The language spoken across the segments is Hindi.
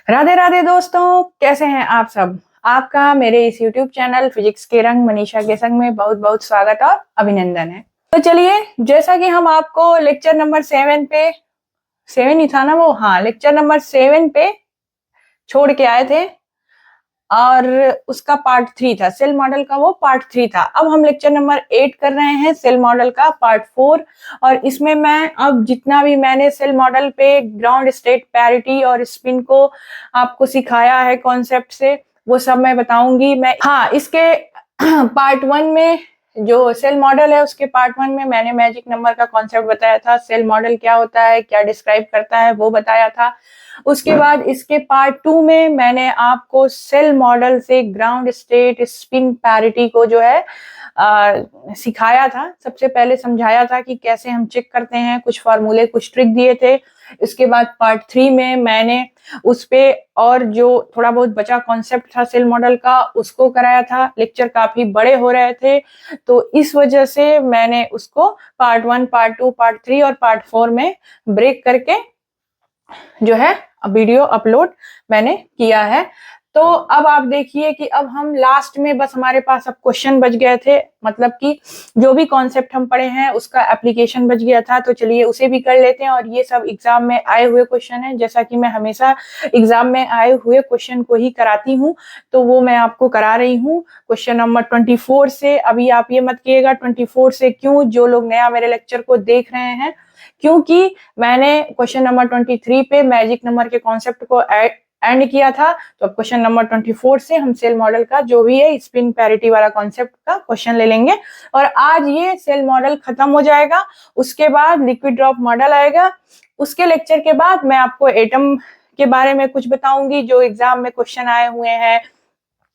राधे राधे दोस्तों, कैसे हैं आप सब। आपका मेरे इस YouTube चैनल फिजिक्स के रंग मनीषा के संग में बहुत बहुत स्वागत और अभिनंदन है। तो चलिए, जैसा कि हम आपको लेक्चर नंबर 7 पे, 7 ही था ना वो, हाँ, लेक्चर नंबर 7 पे छोड़ के आए थे और उसका पार्ट 3 था, सेल मॉडल का वो पार्ट 3 था। अब हम लेक्चर नंबर 8 कर रहे हैं, सेल मॉडल का पार्ट 4। और इसमें मैं अब जितना भी मैंने सेल मॉडल पे ग्राउंड स्टेट पैरिटी और स्पिन को आपको सिखाया है कॉन्सेप्ट से, वो सब मैं बताऊंगी। मैं हाँ, इसके पार्ट 1 में जो सेल मॉडल है उसके पार्ट 1 में मैंने मैजिक नंबर का कॉन्सेप्ट बताया था, सेल मॉडल क्या होता है, क्या डिस्क्राइब करता है, वो बताया था। उसके बाद इसके पार्ट 2 में मैंने आपको सेल मॉडल से ग्राउंड स्टेट स्पिन पैरिटी को जो है सिखाया था। सबसे पहले समझाया था कि कैसे हम चेक करते हैं, कुछ फॉर्मूले, कुछ ट्रिक दिए थे। इसके बाद पार्ट 3 में मैंने उस पे और जो थोड़ा बहुत बचा कॉन्सेप्ट था सेल मॉडल का उसको कराया था। लेक्चर काफी बड़े हो रहे थे तो इस वजह से मैंने उसको पार्ट 1, पार्ट 2, पार्ट 3 और पार्ट 4 में ब्रेक करके जो है वीडियो अपलोड मैंने किया है। तो अब आप देखिए कि अब हम लास्ट में बस हमारे पास अब क्वेश्चन बच गए थे, मतलब कि जो भी कॉन्सेप्ट हम पढ़े हैं उसका एप्लीकेशन बच गया था। तो चलिए उसे भी कर लेते हैं। और ये सब एग्जाम में आए हुए क्वेश्चन है, जैसा कि मैं हमेशा एग्जाम में आए हुए क्वेश्चन को ही कराती हूँ, तो वो मैं आपको करा रही हूँ क्वेश्चन नंबर 24 से। अभी आप ये मत किएगा 24 से क्यों, जो लोग नया मेरे लेक्चर को देख रहे हैं, क्योंकि मैंने क्वेश्चन नंबर 23 पे मैजिक नंबर के कॉन्सेप्ट को एंड किया था। तो अब क्वेश्चन नंबर 24 से हम सेल मॉडल का जो भी है स्पिन पैरिटी वाला कॉन्सेप्ट का क्वेश्चन ले लेंगे। और आज ये सेल मॉडल खत्म हो जाएगा, उसके बाद लिक्विड ड्रॉप मॉडल आएगा। उसके लेक्चर के बाद मैं आपको एटम के बारे में कुछ बताऊंगी, जो एग्जाम में क्वेश्चन आए हुए हैं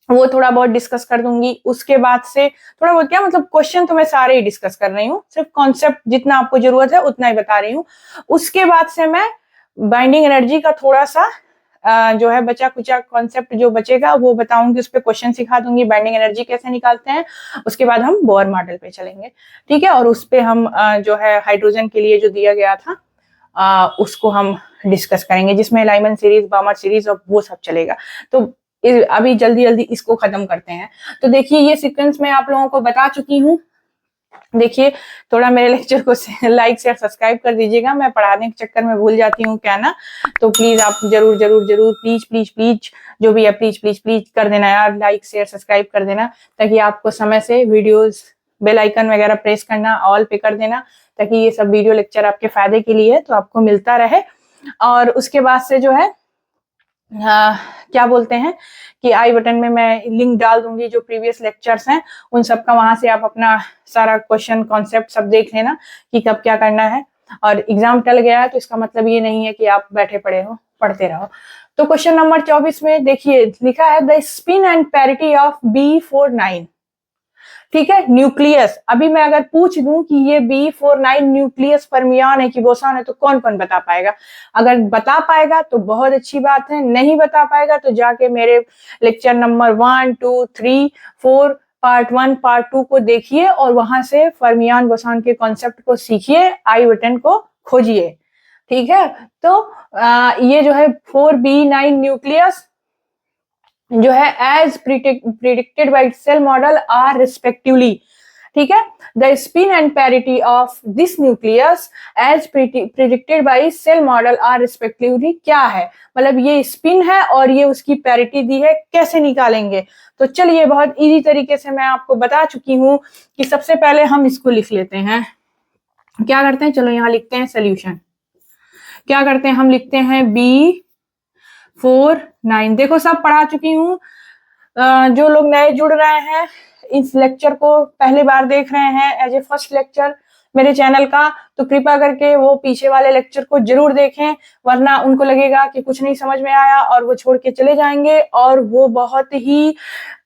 वो थोड़ा बहुत डिस्कस कर दूंगी। उसके बाद से थोड़ा बहुत क्या, मतलब क्वेश्चन तो मैं सारे ही डिस्कस कर रही हूँ, सिर्फ कॉन्सेप्ट जितना आपको जरूरत है उतना ही बता रही हूँ। उसके बाद से मैं बाइंडिंग एनर्जी का थोड़ा सा जो है बचा कुचा कॉन्सेप्ट जो बचेगा वो बताऊंगी, उस पर क्वेश्चन सिखा दूंगी, बाइंडिंग एनर्जी कैसे निकालते हैं। उसके बाद हम बोर मॉडल पे चलेंगे, ठीक है। और उस पे हम जो है हाइड्रोजन के लिए जो दिया गया था उसको हम डिस्कस करेंगे, जिसमें लाइमन सीरीज, बामर सीरीज और वो सब चलेगा। तो अभी जल्दी जल्दी इसको खत्म करते हैं। तो देखिए ये सीक्वेंस मैं आप लोगों को बता चुकी हूँ। देखिए थोड़ा मेरे लेक्चर को लाइक शेयर सब्सक्राइब कर दीजिएगा, मैं पढ़ाने के चक्कर में भूल जाती हूँ क्या ना। तो प्लीज आप जरूर जरूर जरूर प्लीज प्लीज प्लीज जो भी है प्लीज प्लीज प्लीज कर देना यार, लाइक शेयर सब्सक्राइब कर देना, ताकि आपको समय से वीडियोस बेल आइकन वगैरह प्रेस करना, ऑल पे कर देना, ताकि ये सब वीडियो लेक्चर आपके फायदे के लिए है, तो आपको मिलता रहे। और उसके बाद से जो है क्या बोलते हैं कि आई बटन में मैं लिंक डाल दूंगी, जो प्रीवियस लेक्चर्स हैं उन सब का, वहां से आप अपना सारा क्वेश्चन कॉन्सेप्ट सब देख लेना कि कब क्या करना है। और एग्जाम टल गया है तो इसका मतलब ये नहीं है कि आप बैठे पड़े हो, पढ़ते रहो। तो क्वेश्चन नंबर 24 में देखिए लिखा है the spin and parity of B49, ठीक है, न्यूक्लियस। अभी मैं अगर पूछ दूं कि ये B49 न्यूक्लियस फर्मियन है कि बोसॉन है, तो कौन कौन बता पाएगा। अगर बता पाएगा तो बहुत अच्छी बात है, नहीं बता पाएगा तो जाके मेरे लेक्चर नंबर 1, 2, 3, 4 पार्ट 1, पार्ट 2 को देखिए और वहां से फर्मियन बोसॉन के कॉन्सेप्ट को सीखिए, आई बटन को खोजिए, ठीक है। तो ये जो है 4B9 न्यूक्लियस जो है as predicted by shell model are respectively, ठीक है। The spin and parity of this nucleus as predicted by shell model are respectively क्या है, मतलब ये स्पिन है और ये उसकी पैरिटी दी है, कैसे निकालेंगे। तो चलिए बहुत इजी तरीके से मैं आपको बता चुकी हूँ कि सबसे पहले हम इसको लिख लेते हैं। क्या करते हैं, चलो यहाँ लिखते हैं सोल्यूशन। क्या करते हैं, हम लिखते हैं B49। देखो सब पढ़ा चुकी हूँ। जो लोग नए जुड़ रहे हैं, इस लेक्चर को पहली बार देख रहे हैं एज ए फर्स्ट लेक्चर मेरे चैनल का, तो कृपया करके वो पीछे वाले लेक्चर को जरूर देखें, वरना उनको लगेगा कि कुछ नहीं समझ में आया और वो छोड़ के चले जाएंगे और वो बहुत ही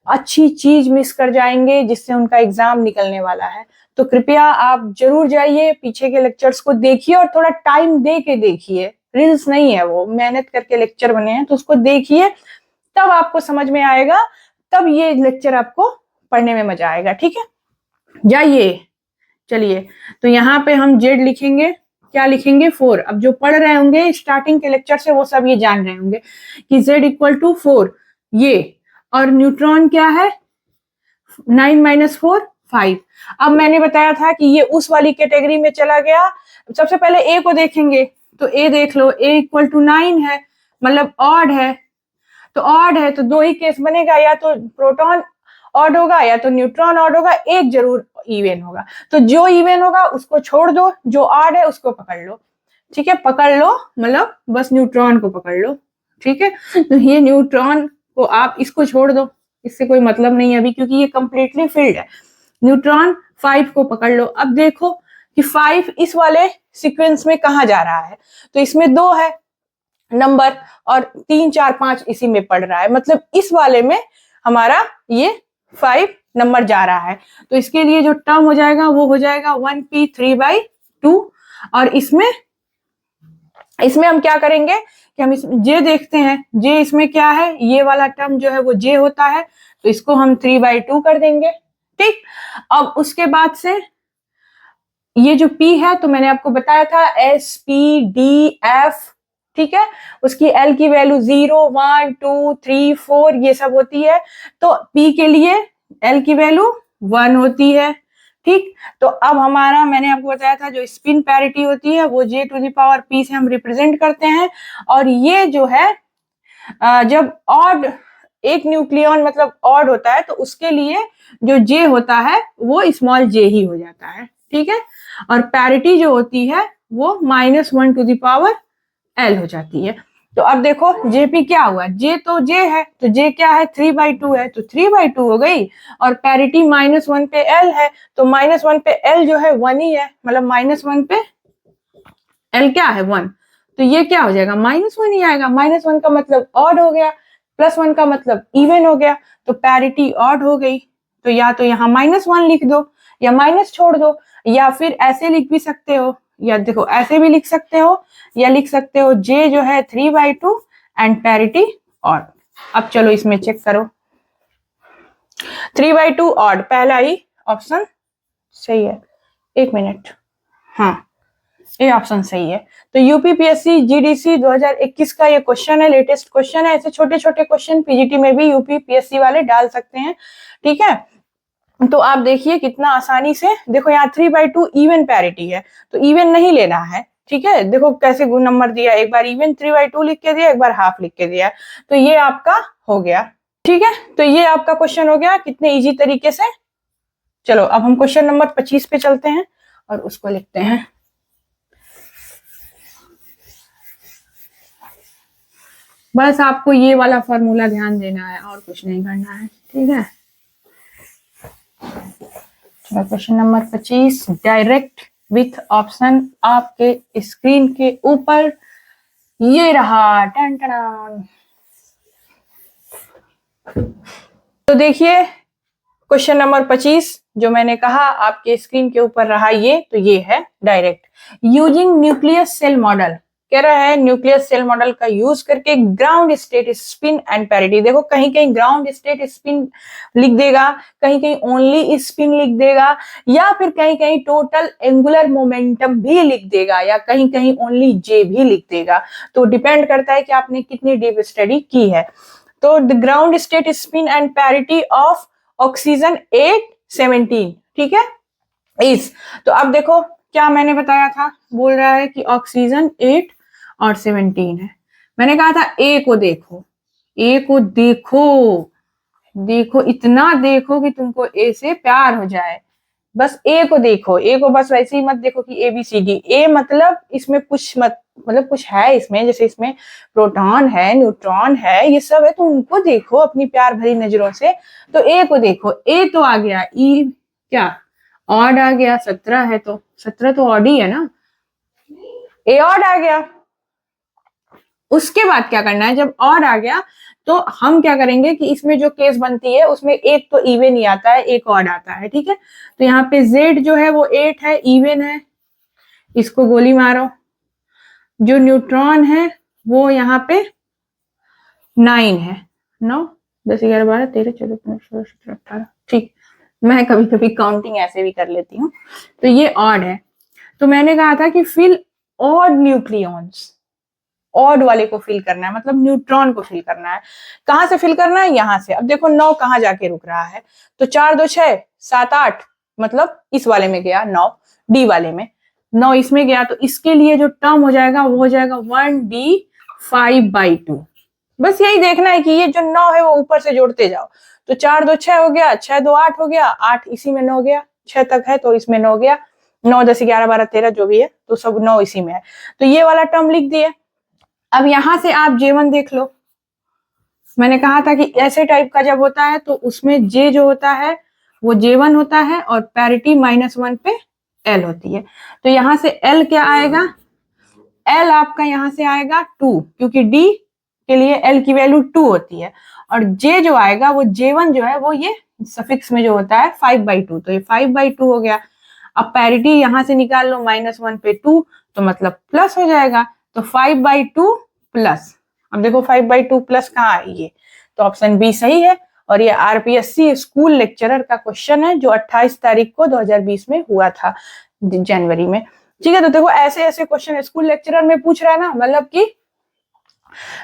अच्छी चीज मिस कर जाएंगे जिससे उनका एग्जाम निकलने वाला है। तो कृपया आप जरूर जाइए, पीछे के लेक्चर्स को देखिए और थोड़ा टाइम दे के देखिए, रील्स नहीं है वो, मेहनत करके लेक्चर बने हैं, तो उसको देखिए, तब आपको समझ में आएगा, तब ये लेक्चर आपको पढ़ने में मजा आएगा, ठीक है। जाइए, चलिए तो यहाँ पे हम जेड लिखेंगे, क्या लिखेंगे 4। अब जो पढ़ रहे होंगे स्टार्टिंग के लेक्चर से वो सब ये जान रहे होंगे कि Z इक्वल टू 4 ये, और न्यूट्रॉन क्या है 9 माइनस 4 5। अब मैंने बताया था कि ये उस वाली कैटेगरी में चला गया। सबसे पहले ए को देखेंगे, तो ए देख लो, ए इक्वल टू 9 है, मतलब ऑड है, तो ऑड है तो दो ही केस बनेगा, या तो प्रोटॉन ऑड होगा या तो न्यूट्रॉन ऑड होगा, एक जरूर इवन होगा। तो जो इवन होगा उसको छोड़ दो, जो ऑड है उसको पकड़ लो। ठीक है, पकड़ लो मतलब बस न्यूट्रॉन को पकड़ लो। ठीक है, तो ये न्यूट्रॉन को आप इसको छोड़ दो, इससे कोई मतलब नहीं है अभी, क्योंकि ये कंप्लीटली फिल्ड है। न्यूट्रॉन 5 को पकड़ लो। अब देखो कि 5 इस वाले सीक्वेंस में कहाँ जा रहा है, तो इसमें 2 है नंबर और 3 4 5 इसी में पड़ रहा है, मतलब इस वाले में हमारा ये 5 नंबर जा रहा है। तो इसके लिए जो टर्म हो जाएगा वो हो जाएगा 1p3/2। और इसमें हम क्या करेंगे कि हम इसमें जे देखते हैं, जे इसमें क्या है, ये वाला टर्म जो है वो जे होता है, तो इसको हम 3/2 कर देंगे। ठीक, अब उसके बाद से ये जो P है तो मैंने आपको बताया था SPDF। ठीक है, उसकी L की वैल्यू 0 1 2 3 4 ये सब होती है, तो P के लिए L की वैल्यू 1 होती है। ठीक, तो अब हमारा मैंने आपको बताया था जो स्पिन पैरिटी होती है वो J⁻P से हम रिप्रेजेंट करते हैं। और ये जो है जब ऑड एक न्यूक्लियॉन मतलब ऑड होता है तो उसके लिए जो J होता है वो स्मॉल j ही हो जाता है। ठीक है, और पैरिटी जो होती है वो -1⁻L हो जाती है। तो अब देखो Jp क्या हुआ, J तो J है, तो J क्या है 3/2 है, तो 3/2 हो गई, और पैरिटी -1 पे L है, तो -1 पे L जो है 1 ही है, मतलब -1 पे L क्या है 1, तो ये क्या हो जाएगा -1 ही आएगा। -1 का मतलब ऑड हो गया, +1 का मतलब इवन हो गया, तो पैरिटी ऑड हो गई। तो या तो यहाँ -1 लिख दो या माइनस छोड़ दो, या फिर ऐसे लिख भी सकते हो, या देखो ऐसे भी लिख सकते हो, या लिख सकते हो J जो है 3/2 एंड पैरिटी ऑड। अब चलो इसमें चेक करो, 3/2 ऑड, पहला ही ऑप्शन सही है। 1 मिनट, हाँ ये ऑप्शन सही है। तो यूपीपीएससी जीडीसी 2021 का ये क्वेश्चन है, लेटेस्ट क्वेश्चन है। ऐसे छोटे छोटे क्वेश्चन पीजीटी में भी यूपीपीएससी वाले डाल सकते हैं। ठीक है, तो आप देखिए कितना आसानी से, देखो यहाँ 3/2 इवन पैरिटी है, तो इवन नहीं लेना है। ठीक है, देखो कैसे गुण नंबर दिया, एक बार इवन 3/2 लिख के दिया, एक बार हाफ लिख के दिया, तो ये आपका हो गया। ठीक है, तो ये आपका क्वेश्चन हो गया कितने इजी तरीके से। चलो अब हम क्वेश्चन नंबर 25 पे चलते हैं और उसको लिखते हैं। बस आपको ये वाला फॉर्मूला ध्यान देना है और कुछ नहीं करना है। ठीक है, question number 25 direct with option आपके स्क्रीन के ऊपर ये रहा, टन टन। तो देखिए क्वेश्चन नंबर 25 जो मैंने कहा आपके स्क्रीन के ऊपर रहा, ये तो ये है direct using nucleus shell model. कह रहा है न्यूक्लियस सेल मॉडल का यूज करके ground state spin and parity. देखो कहीं कहीं ग्राउंड स्टेट स्पिन लिख देगा, कहीं कहीं ओनली स्पिन लिख देगा, या फिर कहीं कहीं टोटल एंगुलर मोमेंटम भी लिख देगा, या कहीं कहीं ओनली जे भी लिख देगा। तो डिपेंड करता है कि आपने कितनी डीप स्टडी की है। तो the ground state spin and parity of oxygen 817, ठीक है इस। तो अब देखो क्या मैंने बताया था, बोल रहा है कि ऑक्सीजन 8 और 17 है। मैंने कहा था ए को देखो, ए को देखो, देखो इतना देखो कि तुमको ए से प्यार हो जाए। बस ए को देखो, ए को बस वैसे ही मत देखो कि ए बी सी डी। ए मतलब इसमें कुछ मत, मतलब कुछ है इसमें, जैसे इसमें प्रोटॉन है, न्यूट्रॉन है, ये सब है, तो उनको देखो अपनी प्यार भरी नजरों से। तो ए को देखो, ए तो आ गया, ई क्या ऑड आ गया, 17 है, तो 17 तो ऑड ही है ना, ए ऑड आ गया। उसके बाद क्या करना है, जब ऑड आ गया तो हम क्या करेंगे कि इसमें जो केस बनती है उसमें एक तो इवन ही आता है, एक ऑड आता है। ठीक है, तो यहाँ पे Z जो है वो 8 है, इवन है, इसको गोली मारो। जो न्यूट्रॉन है वो यहाँ पे 9 है, 9 10 11 12 13 14 15 16 17 18। ठीक, मैं कभी कभी काउंटिंग ऐसे भी कर लेती हूँ। तो ये ऑड है, तो मैंने कहा था कि फिल ऑड न्यूक्लियॉन्स, ऑड वाले को फिल करना है, मतलब न्यूट्रॉन को फिल करना है। कहां से फिल करना है? यहां से। अब देखो 9 कहां जाके रुक रहा है, तो 4 2 6 7 8, मतलब इस वाले में गया 9, डी वाले में 9 इसमें गया, तो इसके लिए जो टर्म हो जाएगा वो हो जाएगा 1d5/2। बस यही देखना है कि ये जो 9 है वो ऊपर से जोड़ते जाओ। तो 4 2 6 हो गया, 6 2 8 हो गया, 8 इसी में 9 गया, 6 तक है तो इसमें 9 गया, 9 10 11 12 13 जो भी है, तो सब 9 इसी में है। तो ये वाला टर्म लिख दिए। अब यहां से आप J1 देख लो, मैंने कहा था कि ऐसे टाइप का जब होता है तो उसमें J जो होता है वो J1 होता है और पैरिटी -1 पे L होती है। तो यहां से L क्या आएगा? L आपका यहां से आएगा 2, क्योंकि D के लिए L की वैल्यू 2 होती है, और J जो आएगा वो J1 जो है वो ये सफिक्स में जो होता है 5/2, तो ये 5/2 हो गया। अब पैरिटी यहां से निकाल लो, -1 पे 2, तो मतलब प्लस हो जाएगा, तो 5/2 प्लस। अब देखो 5/2 प्लस कहाँ है ये, तो ऑप्शन बी सही है। और ये आरपीएससी स्कूल लेक्चरर का क्वेश्चन है जो 28 तारीख को 2020 में हुआ था, जनवरी में। ठीक है, तो देखो ऐसे ऐसे क्वेश्चन स्कूल लेक्चरर में पूछ रहा है ना, मतलब कि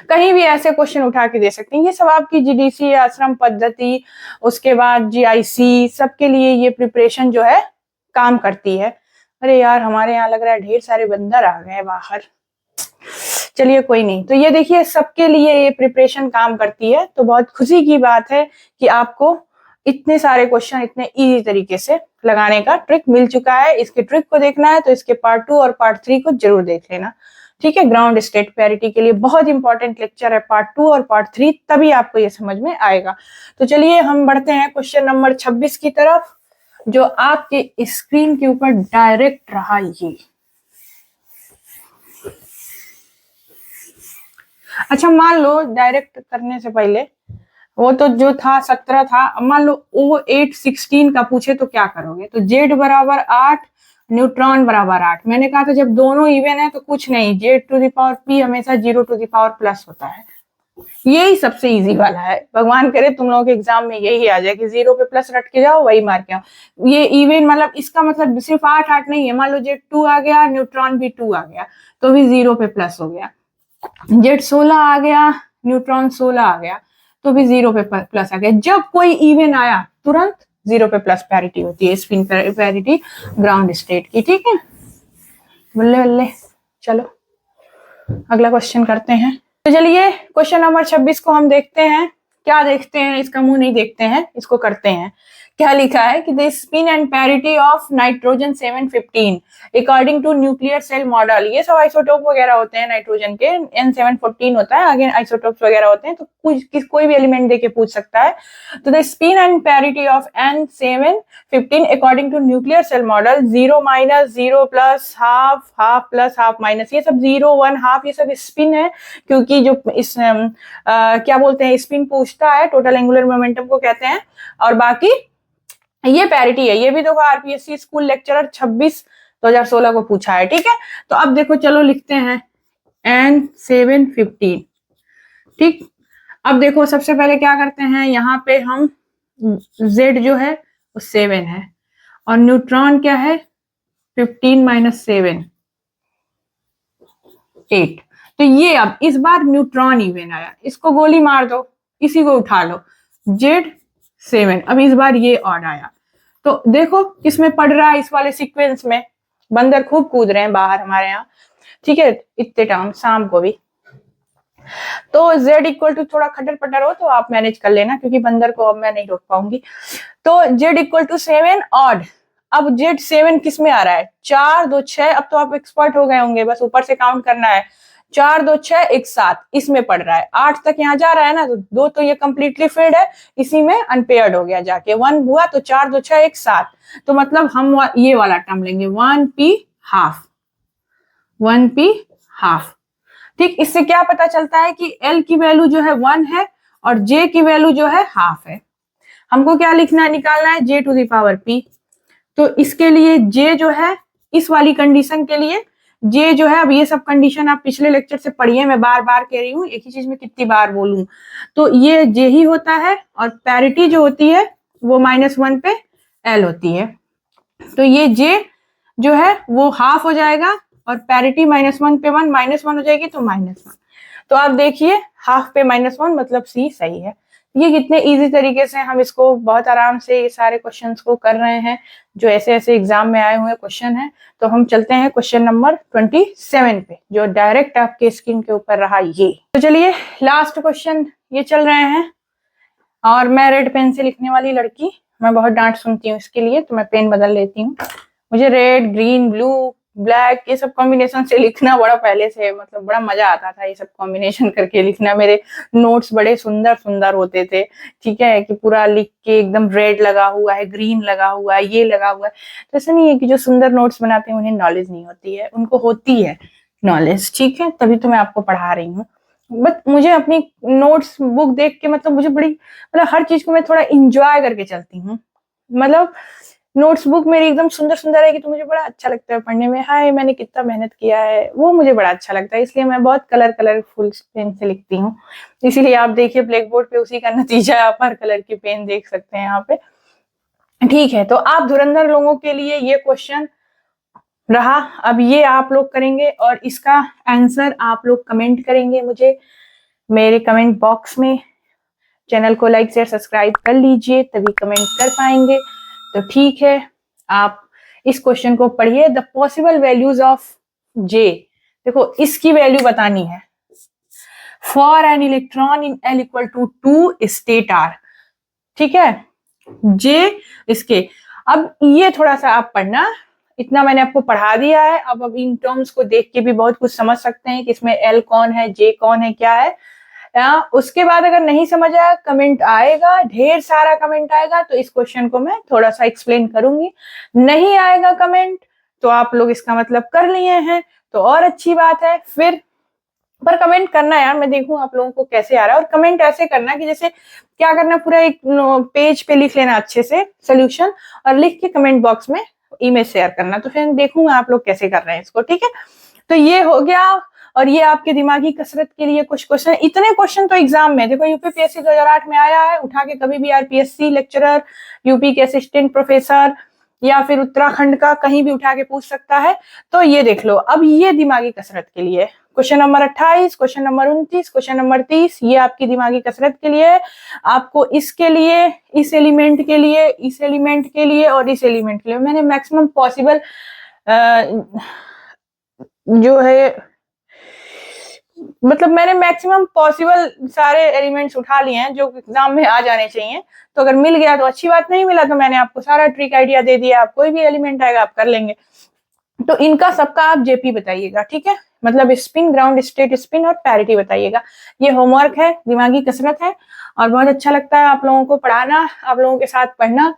कहीं भी ऐसे क्वेश्चन उठा के दे सकते हैं। ये सब आपकी जीडीसी, आश्रम पद्धति, उसके बाद जीआईसी, सबके लिए ये प्रिपरेशन जो है काम करती है। अरे यार हमारे यहाँ लग रहा है ढेर सारे बंदर आ गए बाहर, चलिए कोई नहीं। तो ये देखिए सबके लिए ये प्रिपरेशन काम करती है, तो बहुत खुशी की बात है कि आपको इतने सारे क्वेश्चन इतने इजी तरीके से लगाने का ट्रिक मिल चुका है। इसके ट्रिक को देखना है तो इसके पार्ट 2 और पार्ट 3 को जरूर देख लेना। ठीक है, ग्राउंड स्टेट पैरिटी के लिए बहुत इंपॉर्टेंट लेक्चर है पार्ट 2 और पार्ट 3, तभी आपको ये समझ में आएगा। तो चलिए हम बढ़ते हैं क्वेश्चन नंबर 26 की तरफ, जो आपके स्क्रीन के ऊपर डायरेक्ट रहा। ये अच्छा, मान लो डायरेक्ट करने से पहले वो तो जो था 17 था, मान लो वो 8 16 का पूछे तो क्या करोगे? तो Z बराबर 8, न्यूट्रॉन बराबर 8। मैंने कहा था जब दोनों इवन है तो कुछ नहीं, Z⁻P हमेशा 0⁻+ होता है। यही सबसे इजी वाला है, भगवान करे तुम लोगों के एग्जाम में यही आ जाए कि 0 पे प्लस रट के जाओ वही मार के आओ। ये इवन मतलब इसका मतलब सिर्फ 8 8 नहीं है, मान लो Z2 आ गया, न्यूट्रॉन भी 2 आ गया तो भी 0 पे प्लस हो गया। Z16 आ गया, न्यूट्रॉन 16 आ गया तो भी 0 पे प्लस आ गया। जब कोई इवन आया तुरंत 0 पे प्लस पैरिटी होती है, स्पिन पैरिटी ग्राउंड स्टेट की। ठीक है, बल्ले बल्ले। चलो अगला क्वेश्चन करते हैं। तो चलिए क्वेश्चन नंबर 26 को हम देखते हैं। क्या देखते हैं, इसका मुंह नहीं देखते हैं, इसको करते हैं। क्या लिखा है कि the spin and parity of nitrogen 715 according to nuclear shell model. ये सब आइसोटोप वगैरह होते हैं नाइट्रोजन के, N714 होता है, आगे आइसोटोप्स वगैरह होते हैं, तो कोई भी एलिमेंट देके पूछ सकता है। तो the spin and parity of N715 according to nuclear shell model 0 - 0 + half, half + half minus, ये सब 0 1 हाफ ये सब स्पिन है, क्योंकि जो इस क्या बोलते हैं स्पिन पूछता है टोटल एंगुलर मोमेंटम को कहते हैं, और बाकी ये पैरिटी है। ये भी देखो आरपीएससी स्कूल लेक्चरर 26 2016 को पूछा है। ठीक है, तो अब देखो चलो लिखते हैं N715। ठीक, अब देखो सबसे पहले क्या करते हैं, यहाँ पे हम Z जो है वो 7 है और न्यूट्रॉन क्या है 15 - 7 8। तो ये अब इस बार न्यूट्रॉन इवन आया, इसको गोली मार दो, इसी को उठा लो, Z7। अब इस बार ये ऑड आया, तो देखो किसमें पड़ रहा है, इस वाले सीक्वेंस में। बंदर खूब कूद रहे हैं बाहर हमारे यहाँ। ठीक है, इतने टाइम शाम को भी। तो Z = थोड़ा खटर पटर हो तो आप मैनेज कर लेना, क्योंकि बंदर को अब मैं नहीं रोक पाऊंगी। तो Z = 7 ऑड। अब Z7 किस में आ रहा है, 4 2 6। अब तो आप एक्सपर्ट हो गए होंगे, बस ऊपर से काउंट करना है। 4 2 6 1 7 इसमें पड़ रहा है, 8 तक यहाँ जा रहा है ना, तो 2 तो ये कंप्लीटली फिल्ड है, इसी में अनपेयर्ड हो गया जाके 1 हुआ, तो 4 2 6 1 7। तो मतलब हम ये वाला टर्म लेंगे 1p हाफ, 1p हाफ। ठीक, इससे क्या पता चलता है कि L की वैल्यू जो है 1 है और J की वैल्यू जो है हाफ है। हमको क्या लिखना है, निकालना है J⁻P। तो इसके लिए J जो है, इस वाली कंडीशन के लिए J जो है, अब ये सब कंडीशन आप पिछले लेक्चर से पढ़िए, मैं बार बार कह रही हूँ, एक ही चीज में कितनी बार बोलूं। तो ये J ही होता है, और पैरिटी जो होती है वो -1 पे L होती है। तो ये J जो है वो हाफ हो जाएगा और पैरिटी -1 पे 1 -1 हो जाएगी तो -1। तो आप देखिए हाफ पे -1 मतलब सी सही है। ये कितने इजी तरीके से हम इसको बहुत आराम से ये सारे क्वेश्चंस को कर रहे हैं जो ऐसे ऐसे एग्जाम में आए हुए क्वेश्चन हैं। तो हम चलते हैं क्वेश्चन नंबर 27 पे जो डायरेक्ट आपके स्क्रीन के ऊपर रहा ये। तो चलिए लास्ट क्वेश्चन ये चल रहे हैं। और मैं रेड पेन से लिखने वाली लड़की, मैं बहुत डांट सुनती हूँ इसके लिए, तो मैं पेन बदल लेती हूँ। मुझे रेड, ग्रीन, ब्लू, ब्लैक ये सब कॉम्बिनेशन से लिखना बड़ा पहले से मतलब बड़ा मजा आता था ये सब कॉम्बिनेशन करके लिखना। मेरे नोट्स बड़े सुंदर सुंदर होते थे, ठीक है, कि पूरा लिख के एकदम रेड लगा हुआ है, ग्रीन लगा हुआ है, ये लगा हुआ है। तो ऐसा नहीं है कि जो सुंदर नोट्स बनाते हैं उन्हें नॉलेज नहीं होती है, उनको होती है नॉलेज, ठीक है, तभी तो मैं आपको पढ़ा रही हूँ। बट मुझे अपनी नोट्स बुक देख के मतलब मुझे बड़ी मतलब हर चीज को मैं थोड़ा इंजॉय करके चलती हूँ। मतलब नोट्स बुक मेरी एकदम सुंदर सुंदर रहेगी तो मुझे बड़ा अच्छा लगता है पढ़ने में। हाय मैंने कितना मेहनत किया है, वो मुझे बड़ा अच्छा लगता है, इसलिए मैं बहुत कलरफुल पेन से लिखती हूँ। इसीलिए आप देखिए ब्लैक बोर्ड पे उसी का नतीजा आप हर कलर की पेन देख सकते हैं यहाँ पे, ठीक है। तो आप धुरंधर लोगों के लिए ये क्वेश्चन रहा। अब ये आप लोग करेंगे और इसका आंसर आप लोग कमेंट करेंगे मुझे मेरे कमेंट बॉक्स में। चैनल को लाइक शेयर सब्सक्राइब कर लीजिए तभी कमेंट कर पाएंगे। तो ठीक है, आप इस क्वेश्चन को पढ़िए। The possible values of J, देखो इसकी वैल्यू बतानी है for an electron in L equal to 2 state are, ठीक है, जे इसके। अब ये थोड़ा सा आप पढ़ना, इतना मैंने आपको पढ़ा दिया है। अब इन टर्म्स को देख के भी बहुत कुछ समझ सकते हैं कि इसमें L कौन है, जे कौन है, क्या है। उसके बाद अगर नहीं समझ आया कमेंट आएगा, ढेर सारा कमेंट आएगा तो इस क्वेश्चन को मैं थोड़ा सा एक्सप्लेन करूंगी। नहीं आएगा कमेंट तो आप लोग इसका मतलब कर लिए हैं तो और अच्छी बात है। फिर पर कमेंट करना यार, मैं देखूं आप लोगों को कैसे आ रहा है। और कमेंट ऐसे करना कि जैसे क्या करना, पूरा एक पेज पे लिख लेना अच्छे से सोल्यूशन और लिख के कमेंट बॉक्स में इमेज शेयर करना, तो फिर देखूंगा आप लोग कैसे कर रहे हैं इसको, ठीक है। तो ये हो गया। और ये आपके दिमागी कसरत के लिए कुछ क्वेश्चन, इतने क्वेश्चन तो एग्जाम में देखो यूपीपीएससी 2008 में आया है, उठा के कभी भी आरपीएससी लेक्चरर, यूपी के असिस्टेंट प्रोफेसर या फिर उत्तराखंड का कहीं भी उठा के पूछ सकता है। तो ये देख लो, अब ये दिमागी कसरत के लिए question number 28, question number 29, question number 30, ये आपकी दिमागी कसरत के लिए। आपको इसके लिए, इस एलिमेंट के लिए, इस एलिमेंट के लिए और इस एलिमेंट के लिए मैंने मैक्सिमम पॉसिबल जो है मतलब मैंने मैक्सिमम पॉसिबल सारे एलिमेंट्स उठा लिए हैं जो एग्जाम में आ जाने चाहिए। तो अगर मिल गया तो अच्छी बात, नहीं मिला तो मैंने आपको सारा ट्रिक आइडिया दे दिया, आप कोई भी एलिमेंट आएगा आप कर लेंगे। तो इनका सबका आप जेपी बताइएगा, ठीक है, मतलब स्पिन, ग्राउंड स्टेट स्पिन और पैरिटी बताइएगा। ये होमवर्क है, दिमागी कसरत है और बहुत अच्छा लगता है आप लोगों को पढ़ाना, आप लोगों के साथ पढ़ना।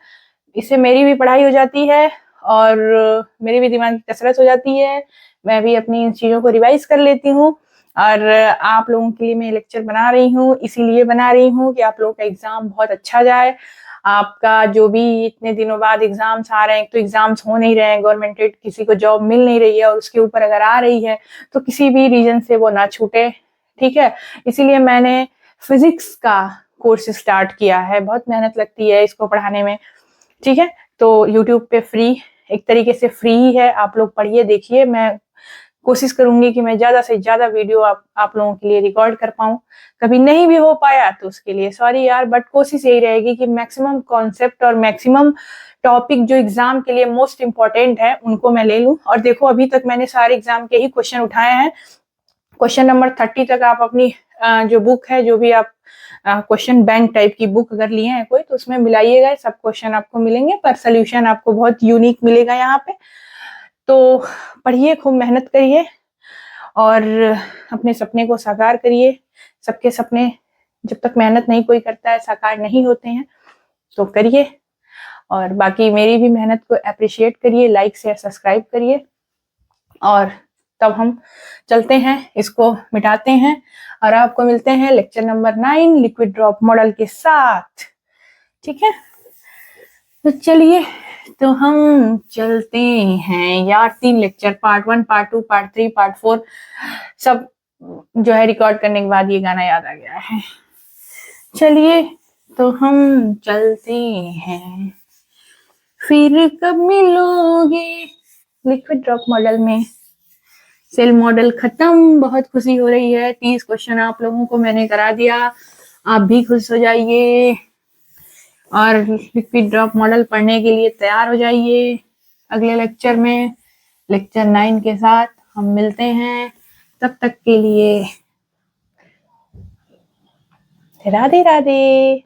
इससे मेरी भी पढ़ाई हो जाती है और मेरी भी दिमागी कसरत हो जाती है, मैं भी अपनी इन चीजों को रिवाइज कर लेती हूँ। और आप लोगों के लिए मैं लेक्चर बना रही हूँ, इसीलिए बना रही हूँ कि आप लोगों का एग्जाम बहुत अच्छा जाए। आपका जो भी इतने दिनों बाद एग्जाम्स आ रहे हैं, तो एग्जाम्स हो नहीं रहे हैं, गवर्नमेंट किसी को जॉब मिल नहीं रही है और उसके ऊपर अगर आ रही है तो किसी भी रीजन से वो ना छूटे, ठीक है। इसीलिए मैंने फिजिक्स का कोर्स स्टार्ट किया है, बहुत मेहनत लगती है इसको पढ़ाने में, ठीक है। तो यूट्यूब पे फ्री, एक तरीके से फ्री ही है, आप लोग पढ़िए देखिए। मैं कोशिश करूंगी कि मैं ज्यादा से ज्यादा वीडियो आप लोगों के लिए रिकॉर्ड कर पाऊं। कभी नहीं भी हो पाया तो उसके लिए सॉरी यार, बट कोशिश यही रहेगी कि मैक्सिमम कॉन्सेप्ट और मैक्सिमम टॉपिक जो एग्जाम के लिए मोस्ट इंपॉर्टेंट है उनको मैं ले लूं। और देखो अभी तक मैंने सारे एग्जाम के ही क्वेश्चन उठाए हैं। क्वेश्चन नंबर 30 तक आप अपनी जो बुक है, जो भी आप क्वेश्चन बैंक टाइप की बुक अगर लिए हैं कोई, तो उसमें मिलाइएगा, सब क्वेश्चन आपको मिलेंगे पर सोल्यूशन आपको बहुत यूनिक मिलेगा यहाँ पे। तो पढ़िए, खूब मेहनत करिए और अपने सपने को साकार करिए। सबके सपने जब तक मेहनत नहीं कोई करता है साकार नहीं होते हैं, तो करिए। और बाकी मेरी भी मेहनत को अप्रिशिएट करिए, लाइक शेयर सब्सक्राइब करिए। और तब हम चलते हैं, इसको मिटाते हैं और आपको मिलते हैं lecture number 9 liquid drop model के साथ, ठीक है। तो चलिए, तो हम चलते हैं यार, 3 lecture, part 1, part 2, part 3, part 4 सब जो है रिकॉर्ड करने के बाद ये गाना याद आ गया है। चलिए तो हम चलते हैं, फिर कब मिलोगे लिक्विड ड्रॉप मॉडल में। सेल मॉडल खत्म, बहुत खुशी हो रही है। 30 क्वेश्चन आप लोगों को मैंने करा दिया, आप भी खुश हो जाइए और लिक्विड ड्रॉप मॉडल पढ़ने के लिए तैयार हो जाइए। अगले लेक्चर में लेक्चर 9 के साथ हम मिलते हैं। तब तक के लिए राधे राधे।